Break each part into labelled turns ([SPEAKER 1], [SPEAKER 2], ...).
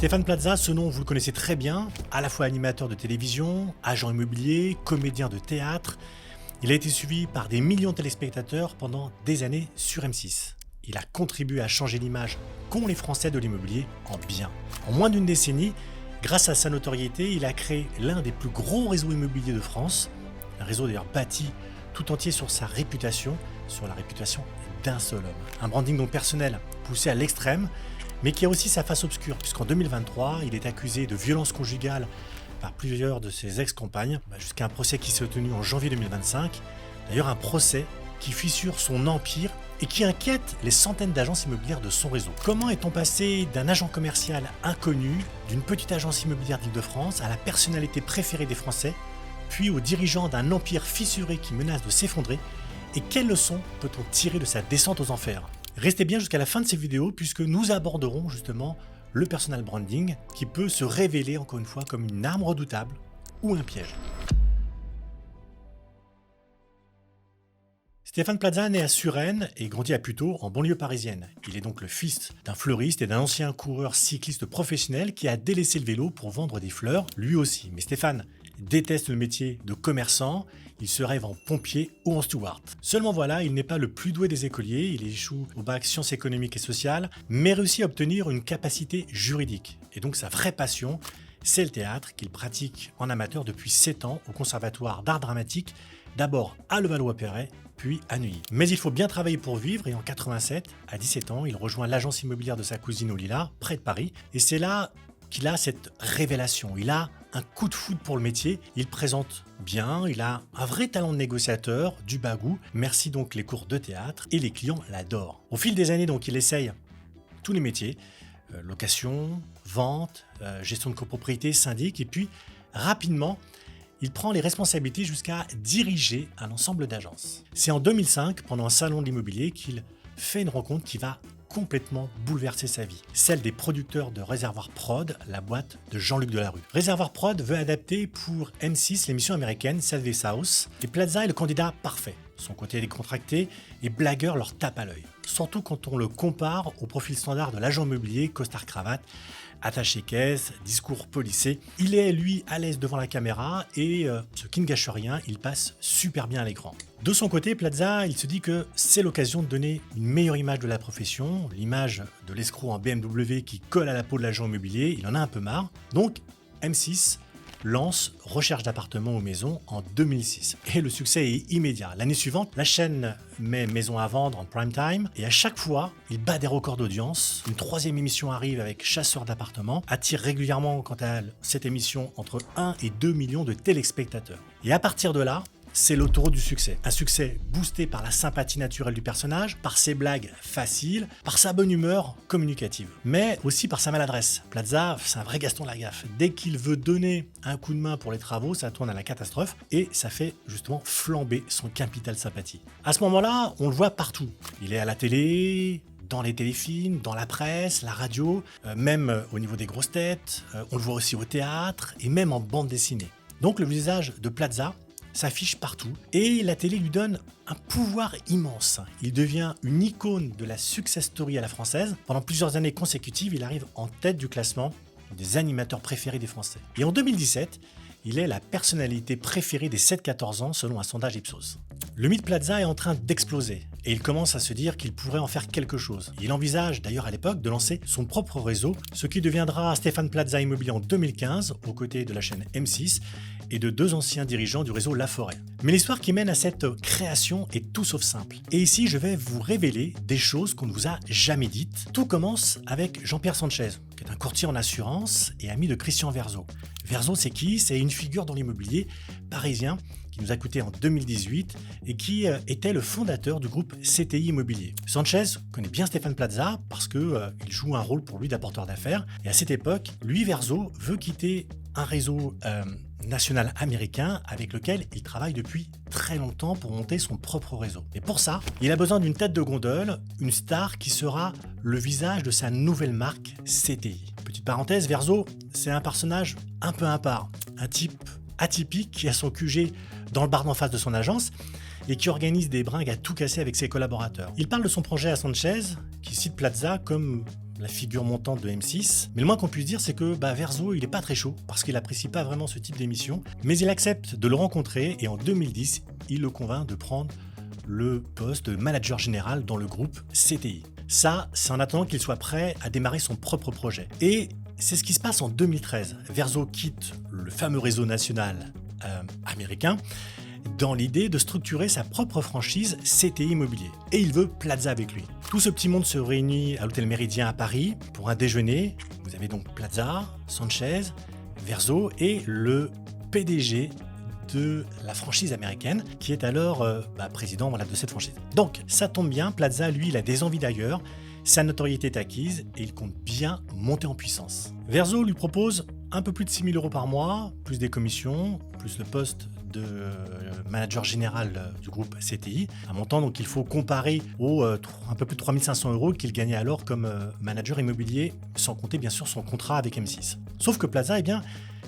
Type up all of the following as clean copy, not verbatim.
[SPEAKER 1] Stéphane Plaza, ce nom vous le connaissez très bien, à la fois animateur de télévision, agent immobilier, comédien de théâtre. Il a été suivi par des millions de téléspectateurs pendant des années sur M6. Il a contribué à changer l'image qu'ont les Français de l'immobilier en bien. En moins d'une décennie, grâce à sa notoriété, il a créé l'un des plus gros réseaux immobiliers de France. Un réseau d'ailleurs bâti tout entier sur sa réputation, sur la réputation d'un seul homme. Un branding donc personnel poussé à l'extrême, mais qui a aussi sa face obscure, puisqu'en 2023, il est accusé de violence conjugale par plusieurs de ses ex-compagnes, jusqu'à un procès qui s'est tenu en janvier 2025. D'ailleurs, un procès qui fissure son empire et qui inquiète les centaines d'agences immobilières de son réseau. Comment est-on passé d'un agent commercial inconnu, d'une petite agence immobilière d'Île-de-France, à la personnalité préférée des Français, puis au dirigeant d'un empire fissuré qui menace de s'effondrer? Et quelles leçons peut-on tirer de sa descente aux enfers? Restez bien jusqu'à la fin de cette vidéo puisque nous aborderons justement le personal branding qui peut se révéler encore une fois comme une arme redoutable ou un piège. Stéphane Plaza naît à Suresnes et grandit à Puteaux, en banlieue parisienne. Il est donc le fils d'un fleuriste et d'un ancien coureur cycliste professionnel qui a délaissé le vélo pour vendre des fleurs, lui aussi. Mais Stéphane déteste le métier de commerçant, il se rêve en pompier ou en steward. Seulement voilà, il n'est pas le plus doué des écoliers, il échoue au bac sciences économiques et sociales, mais réussit à obtenir une capacité juridique. Et donc sa vraie passion, c'est le théâtre qu'il pratique en amateur depuis 7 ans au Conservatoire d'art dramatique, d'abord à Levallois-Perret, puis à Neuilly. Mais il faut bien travailler pour vivre et en 87, à 17 ans, il rejoint l'agence immobilière de sa cousine au Lilas, près de Paris. Et c'est là qu'il a cette révélation. Il a un coup de foudre pour le métier, il présente bien, il a un vrai talent de négociateur, du bagou. Merci donc les cours de théâtre et les clients l'adorent. Au fil des années, donc, il essaye tous les métiers, location, vente, gestion de copropriété, syndic, et puis rapidement, il prend les responsabilités jusqu'à diriger un ensemble d'agences. C'est en 2005, pendant un salon de l'immobilier, qu'il fait une rencontre qui va complètement bouleverser sa vie. Celle des producteurs de Réservoir Prod, la boîte de Jean-Luc Delarue. Réservoir Prod veut adapter pour M6 l'émission américaine Selva's House, et Plaza est le candidat parfait. Son côté décontracté et blagueur leur tape à l'œil. Surtout quand on le compare au profil standard de l'agent immobilier, costard-cravate, attaché caisse, discours policé. Il est, lui, à l'aise devant la caméra et, ce qui ne gâche rien, il passe super bien à l'écran. De son côté, Plaza, il se dit que c'est l'occasion de donner une meilleure image de la profession, l'image de l'escroc en BMW qui colle à la peau de l'agent immobilier, il en a un peu marre. Donc, M6 lance Recherche d'appartements ou maisons en 2006. Et le succès est immédiat. L'année suivante, la chaîne met Maison à vendre en prime time et à chaque fois, il bat des records d'audience. Une troisième émission arrive avec Chasseurs d'appartements, attire régulièrement quant à elle cette émission entre 1 et 2 millions de téléspectateurs. Et à partir de là, c'est l'autoroute du succès. Un succès boosté par la sympathie naturelle du personnage, par ses blagues faciles, par sa bonne humeur communicative, mais aussi par sa maladresse. Plaza, c'est un vrai Gaston Lagaffe. Dès qu'il veut donner un coup de main pour les travaux, ça tourne à la catastrophe et ça fait justement flamber son capital sympathie. À ce moment-là, on le voit partout. Il est à la télé, dans les téléfilms, dans la presse, la radio, même au niveau des grosses têtes. On le voit aussi au théâtre et même en bande dessinée. Donc le visage de Plaza s'affiche partout et la télé lui donne un pouvoir immense. Il devient une icône de la success story à la française. Pendant plusieurs années consécutives, il arrive en tête du classement des animateurs préférés des Français. Et en 2017, il est la personnalité préférée des 7-14 ans selon un sondage Ipsos. Le mythe Plaza est en train d'exploser et il commence à se dire qu'il pourrait en faire quelque chose. Il envisage d'ailleurs à l'époque de lancer son propre réseau, ce qui deviendra Stéphane Plaza Immobilier en 2015 aux côtés de la chaîne M6 et de 2 anciens dirigeants du réseau Laforêt. Mais l'histoire qui mène à cette création est tout sauf simple. Et ici, je vais vous révéler des choses qu'on ne vous a jamais dites. Tout commence avec Jean-Pierre Sanchez, qui est un courtier en assurance et ami de Christian Verzeau. Verzeau, c'est qui? C'est une figure dans l'immobilier parisien qui nous a coûté en 2018 et qui était le fondateur du groupe CTI Immobilier. Sanchez connaît bien Stéphane Plaza parce qu'il joue un rôle pour lui d'apporteur d'affaires. Et à cette époque, lui, Verzeau, veut quitter un réseau national américain avec lequel il travaille depuis très longtemps pour monter son propre réseau. Et pour ça, il a besoin d'une tête de gondole, une star qui sera le visage de sa nouvelle marque CTI. Petite parenthèse, Verzeau, c'est un personnage un peu à part, un type atypique qui a son QG dans le bar d'en face de son agence et qui organise des bringues à tout casser avec ses collaborateurs. Il parle de son projet à Sanchez, qui cite Plaza comme la figure montante de M6. Mais le moins qu'on puisse dire, c'est que Verzo, il est pas très chaud, parce qu'il apprécie pas vraiment ce type d'émission. Mais il accepte de le rencontrer, et en 2010, il le convainc de prendre le poste de manager général dans le groupe CTI. Ça, c'est en attendant qu'il soit prêt à démarrer son propre projet. Et c'est ce qui se passe en 2013. Verzo quitte le fameux réseau national américain dans l'idée de structurer sa propre franchise CTI Immobilier. Et il veut Plaza avec lui. Tout ce petit monde se réunit à l'hôtel Méridien à Paris pour un déjeuner. Vous avez donc Plaza, Sanchez, Verzo et le PDG de la franchise américaine, qui est alors président de cette franchise. Donc, ça tombe bien, Plaza, lui, il a des envies d'ailleurs, sa notoriété est acquise et il compte bien monter en puissance. Verzo lui propose un peu plus de 6 000 € par mois, plus des commissions, plus le poste de manager général du groupe CTI, un montant donc il faut comparer aux un peu plus de 3 500 € qu'il gagnait alors comme manager immobilier, sans compter bien sûr son contrat avec M6. Sauf que Plaza,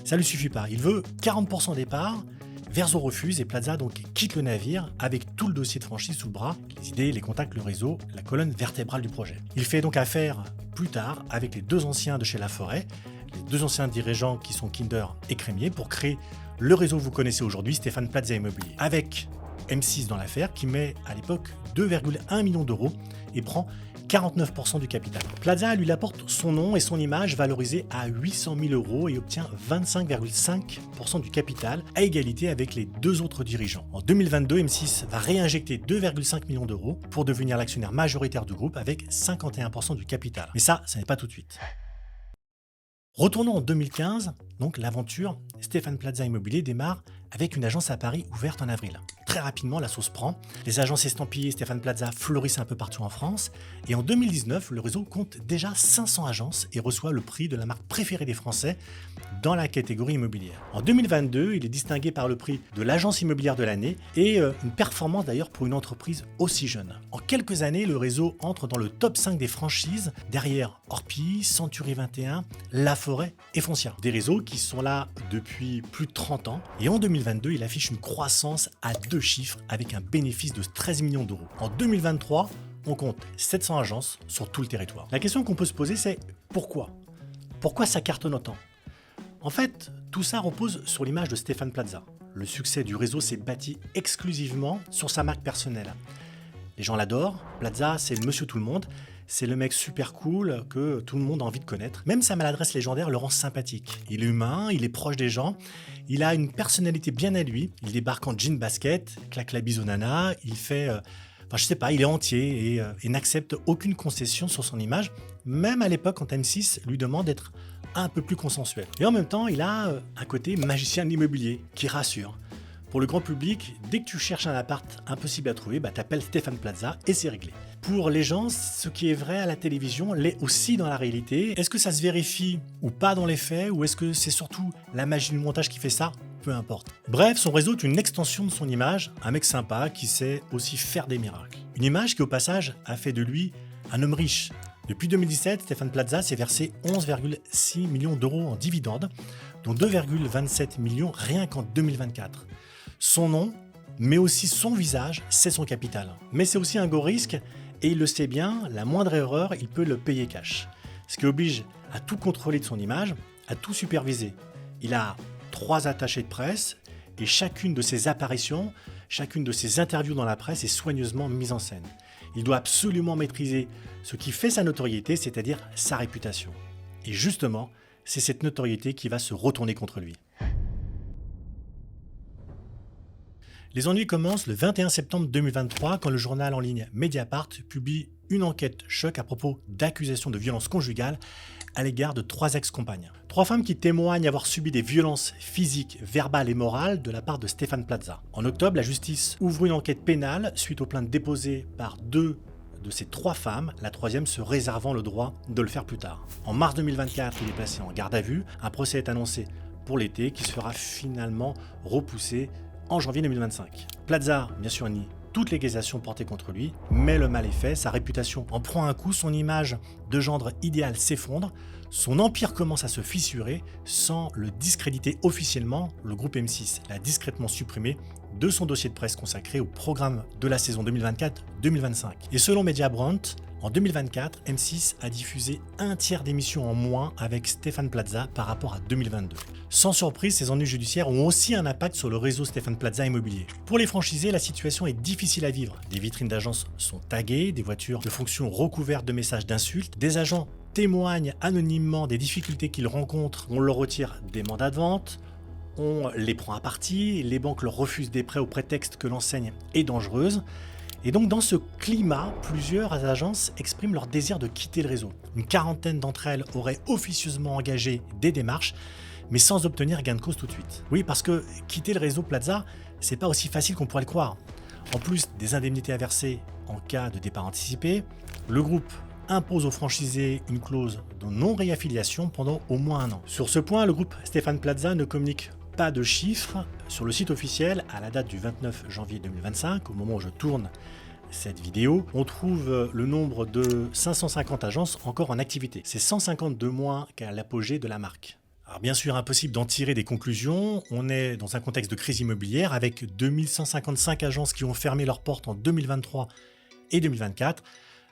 [SPEAKER 1] ça lui suffit pas, il veut 40% des parts. Verzo refuse et Plaza donc quitte le navire avec tout le dossier de franchise sous le bras, les idées, les contacts, le réseau, la colonne vertébrale du projet. Il fait donc affaire plus tard avec les deux anciens de chez Laforêt, les deux anciens dirigeants qui sont Kinder et Crémier, pour créer le réseau que vous connaissez aujourd'hui, Stéphane Plaza Immobilier, avec M6 dans l'affaire qui met à l'époque 2,1 millions d'euros et prend 49% du capital. Plaza lui apporte son nom et son image valorisés à 800 000 € et obtient 25,5% du capital à égalité avec les deux autres dirigeants. En 2022, M6 va réinjecter 2,5 millions d'euros pour devenir l'actionnaire majoritaire du groupe avec 51% du capital. Mais ça n'est pas tout de suite. Retournons en 2015, donc l'aventure Stéphane Plaza Immobilier démarre avec une agence à Paris ouverte en avril. Très rapidement, la sauce prend. Les agences estampillées Stéphane Plaza fleurissent un peu partout en France. Et en 2019, le réseau compte déjà 500 agences et reçoit le prix de la marque préférée des Français dans la catégorie immobilière. En 2022, il est distingué par le prix de l'agence immobilière de l'année et une performance d'ailleurs pour une entreprise aussi jeune. En quelques années, le réseau entre dans le top 5 des franchises, derrière Orpi, Century 21, Laforêt et Foncia. Des réseaux qui sont là depuis plus de 30 ans. Et en 2022, il affiche une croissance à 2 chiffres avec un bénéfice de 13 millions d'euros. En 2023, on compte 700 agences sur tout le territoire. La question qu'on peut se poser, c'est pourquoi ? Pourquoi ça cartonne autant ? En fait, tout ça repose sur l'image de Stéphane Plaza. Le succès du réseau s'est bâti exclusivement sur sa marque personnelle. Les gens l'adorent, Plaza, c'est le monsieur tout le monde, c'est le mec super cool que tout le monde a envie de connaître. Même sa maladresse légendaire le rend sympathique. Il est humain, il est proche des gens, il a une personnalité bien à lui, il débarque en jean basket, claque la bise aux nanas, il fait... il est entier et n'accepte aucune concession sur son image, même à l'époque quand M6 lui demande d'être un peu plus consensuel. Et en même temps, il a un côté magicien de l'immobilier qui rassure. Pour le grand public, dès que tu cherches un appart impossible à trouver, t'appelles Stéphane Plaza et c'est réglé. Pour les gens, ce qui est vrai à la télévision l'est aussi dans la réalité. Est-ce que ça se vérifie ou pas dans les faits, ou est-ce que c'est surtout la magie du montage qui fait ça ? Peu importe. Bref, son réseau est une extension de son image, un mec sympa qui sait aussi faire des miracles. Une image qui au passage a fait de lui un homme riche. Depuis 2017, Stéphane Plaza s'est versé 11,6 millions d'euros en dividendes, dont 2,27 millions rien qu'en 2024. Son nom, mais aussi son visage, c'est son capital. Mais c'est aussi un gros risque, et il le sait bien, la moindre erreur, il peut le payer cash. Ce qui oblige à tout contrôler de son image, à tout superviser. Il a 3 attachés de presse, et chacune de ses apparitions, chacune de ses interviews dans la presse est soigneusement mise en scène. Il doit absolument maîtriser ce qui fait sa notoriété, c'est-à-dire sa réputation. Et justement, c'est cette notoriété qui va se retourner contre lui. Les ennuis commencent le 21 septembre 2023 quand le journal en ligne Mediapart publie une enquête choc à propos d'accusations de violence conjugale à l'égard de 3 ex-compagnes. 3 femmes qui témoignent avoir subi des violences physiques, verbales et morales de la part de Stéphane Plaza. En octobre, la justice ouvre une enquête pénale suite aux plaintes déposées par 2 de ces 3 femmes, la 3e se réservant le droit de le faire plus tard. En mars 2024, il est placé en garde à vue. Un procès est annoncé pour l'été qui sera finalement repoussé en janvier 2025. Plaza, bien sûr, nie toutes les accusations portées contre lui, mais le mal est fait, sa réputation en prend un coup, son image de gendre idéal s'effondre, son empire commence à se fissurer. Sans le discréditer officiellement, le groupe M6 l'a discrètement supprimé de son dossier de presse consacré au programme de la saison 2024-2025. Et selon Mediabrandt, En 2024, M6 a diffusé un tiers d'émissions en moins avec Stéphane Plaza par rapport à 2022. Sans surprise, ces ennuis judiciaires ont aussi un impact sur le réseau Stéphane Plaza Immobilier. Pour les franchisés, la situation est difficile à vivre. Des vitrines d'agences sont taguées, des voitures de fonction recouvertes de messages d'insultes, des agents témoignent anonymement des difficultés qu'ils rencontrent, on leur retire des mandats de vente, on les prend à partie, les banques leur refusent des prêts au prétexte que l'enseigne est dangereuse. Et donc dans ce climat, plusieurs agences expriment leur désir de quitter le réseau. Une quarantaine d'entre elles auraient officieusement engagé des démarches, mais sans obtenir gain de cause tout de suite. Oui, parce que quitter le réseau Plaza, c'est pas aussi facile qu'on pourrait le croire. En plus des indemnités à verser en cas de départ anticipé, le groupe impose aux franchisés une clause de non-réaffiliation pendant au moins un an. Sur ce point, le groupe Stéphane Plaza ne communique pas de chiffres sur le site officiel à la date du 29 janvier 2025, au moment où je tourne cette vidéo. On trouve le nombre de 550 agences encore en activité. C'est 150 de moins qu'à l'apogée de la marque. Alors bien sûr, impossible d'en tirer des conclusions. On est dans un contexte de crise immobilière avec 2155 agences qui ont fermé leurs portes en 2023 et 2024.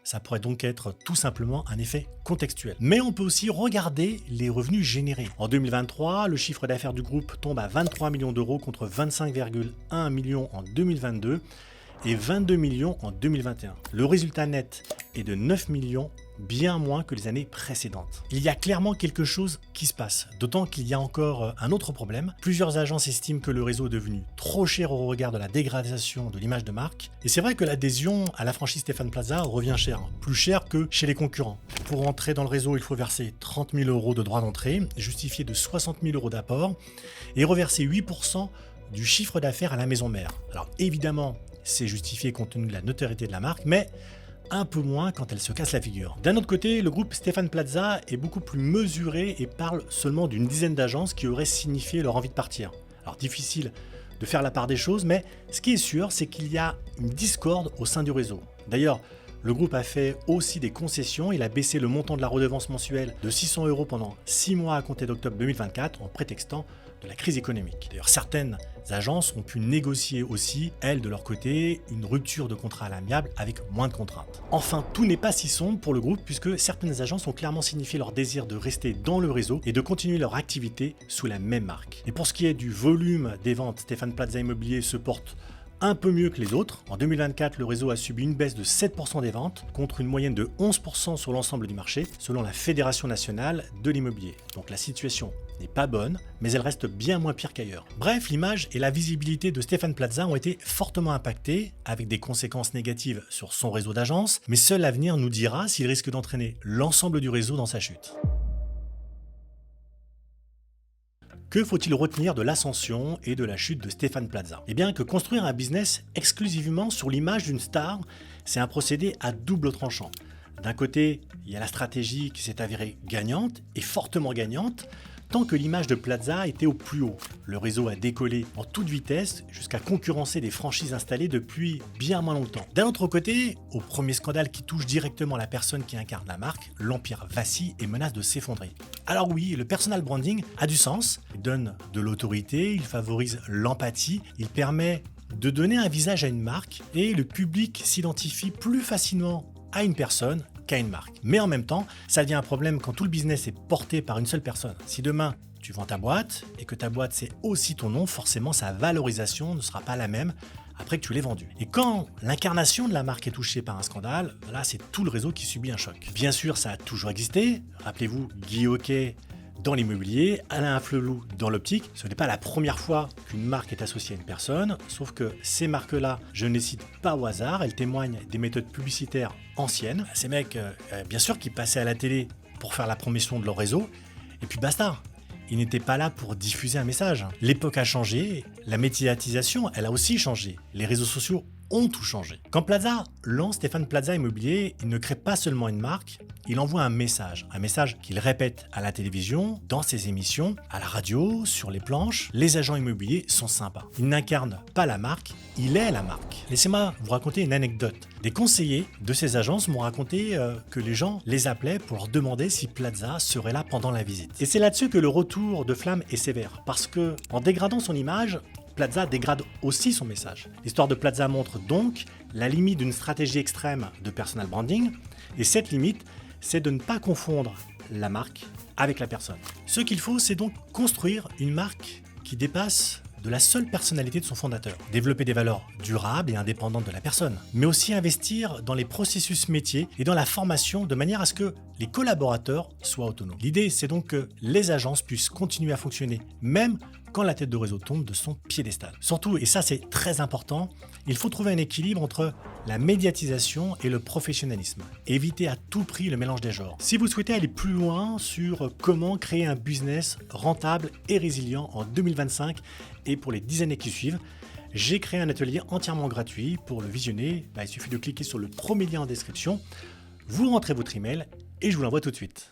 [SPEAKER 1] Ça pourrait donc être tout simplement un effet contextuel. Mais on peut aussi regarder les revenus générés. En 2023, le chiffre d'affaires du groupe tombe à 23 millions d'euros contre 25,1 millions en 2022 et 22 millions en 2021. Le résultat net est de 9 millions, bien moins que les années précédentes. Il y a clairement quelque chose qui se passe, d'autant qu'il y a encore un autre problème. Plusieurs agences estiment que le réseau est devenu trop cher au regard de la dégradation de l'image de marque. Et c'est vrai que l'adhésion à la franchise Stéphane Plaza revient cher, plus cher que chez les concurrents. Pour entrer dans le réseau, il faut verser 30 000 euros de droits d'entrée, justifié de 60 000 euros d'apport, et reverser 8% du chiffre d'affaires à la maison mère. Alors évidemment, c'est justifié compte tenu de la notoriété de la marque, mais un peu moins quand elle se casse la figure. D'un autre côté, le groupe Stéphane Plaza est beaucoup plus mesuré et parle seulement d'une dizaine d'agences qui auraient signifié leur envie de partir. Alors difficile de faire la part des choses, mais ce qui est sûr, c'est qu'il y a une discorde au sein du réseau. D'ailleurs, le groupe a fait aussi des concessions, il a baissé le montant de la redevance mensuelle de 600 euros pendant 6 mois à compter d'octobre 2024 en prétextant de la crise économique. D'ailleurs, certaines agences ont pu négocier aussi, elles de leur côté, une rupture de contrat à l'amiable avec moins de contraintes. Enfin, tout n'est pas si sombre pour le groupe puisque certaines agences ont clairement signifié leur désir de rester dans le réseau et de continuer leur activité sous la même marque. Et pour ce qui est du volume des ventes, Stéphane Plaza Immobilier se porte un peu mieux que les autres. En 2024, le réseau a subi une baisse de 7% des ventes, contre une moyenne de 11% sur l'ensemble du marché, selon la Fédération nationale de l'immobilier. Donc la situation n'est pas bonne, mais elle reste bien moins pire qu'ailleurs. Bref, l'image et la visibilité de Stéphane Plaza ont été fortement impactées, avec des conséquences négatives sur son réseau d'agences, mais seul l'avenir nous dira s'il risque d'entraîner l'ensemble du réseau dans sa chute. Que faut-il retenir de l'ascension et de la chute de Stéphane Plaza? Eh bien que construire un business exclusivement sur l'image d'une star, c'est un procédé à double tranchant. D'un côté, il y a la stratégie qui s'est avérée gagnante et fortement gagnante, tant que l'image de Plaza était au plus haut. Le réseau a décollé en toute vitesse jusqu'à concurrencer des franchises installées depuis bien moins longtemps. D'un autre côté, au premier scandale qui touche directement la personne qui incarne la marque, l'empire vacille et menace de s'effondrer. Alors oui, le personal branding a du sens, il donne de l'autorité, il favorise l'empathie, il permet de donner un visage à une marque et le public s'identifie plus facilement à une personne qu'à une marque. Mais en même temps, ça devient un problème quand tout le business est porté par une seule personne. Si demain, tu vends ta boîte et que ta boîte c'est aussi ton nom, forcément sa valorisation ne sera pas la même après que tu l'aies vendue. Et quand l'incarnation de la marque est touchée par un scandale, là c'est tout le réseau qui subit un choc. Bien sûr, ça a toujours existé. Rappelez-vous Guy Hockey dans l'immobilier, Alain Flelou dans l'optique. Ce n'est pas la première fois qu'une marque est associée à une personne, sauf que ces marques-là, je ne les cite pas au hasard, elles témoignent des méthodes publicitaires anciennes. Ces mecs, bien sûr, qui passaient à la télé pour faire la promotion de leur réseau, et puis basta. Ils n'étaient pas là pour diffuser un message. L'époque a changé, la médiatisation, elle a aussi changé. Les réseaux sociaux ont tout changé. Quand Plaza lance Stéphane Plaza Immobilier, il ne crée pas seulement une marque, il envoie un message qu'il répète à la télévision, dans ses émissions, à la radio, sur les planches. Les agents immobiliers sont sympas. Ils n'incarnent pas la marque, il est la marque. Laissez-moi vous raconter une anecdote. Des conseillers de ces agences m'ont raconté que les gens les appelaient pour leur demander si Plaza serait là pendant la visite. Et c'est là-dessus que le retour de flamme est sévère, parce que en dégradant son image, Plaza dégrade aussi son message. L'histoire de Plaza montre donc la limite d'une stratégie extrême de personal branding, et cette limite, c'est de ne pas confondre la marque avec la personne. Ce qu'il faut, c'est donc construire une marque qui dépasse de la seule personnalité de son fondateur. Développer des valeurs durables et indépendantes de la personne, mais aussi investir dans les processus métiers et dans la formation de manière à ce que les collaborateurs soient autonomes. L'idée, c'est donc que les agences puissent continuer à fonctionner, même quand la tête de réseau tombe de son piédestal. Surtout, et ça c'est très important, il faut trouver un équilibre entre la médiatisation et le professionnalisme. Éviter à tout prix le mélange des genres. Si vous souhaitez aller plus loin sur comment créer un business rentable et résilient en 2025 et pour les 10 années qui suivent, j'ai créé un atelier entièrement gratuit. Pour le visionner, il suffit de cliquer sur le premier lien en description, vous rentrez votre email et je vous l'envoie tout de suite.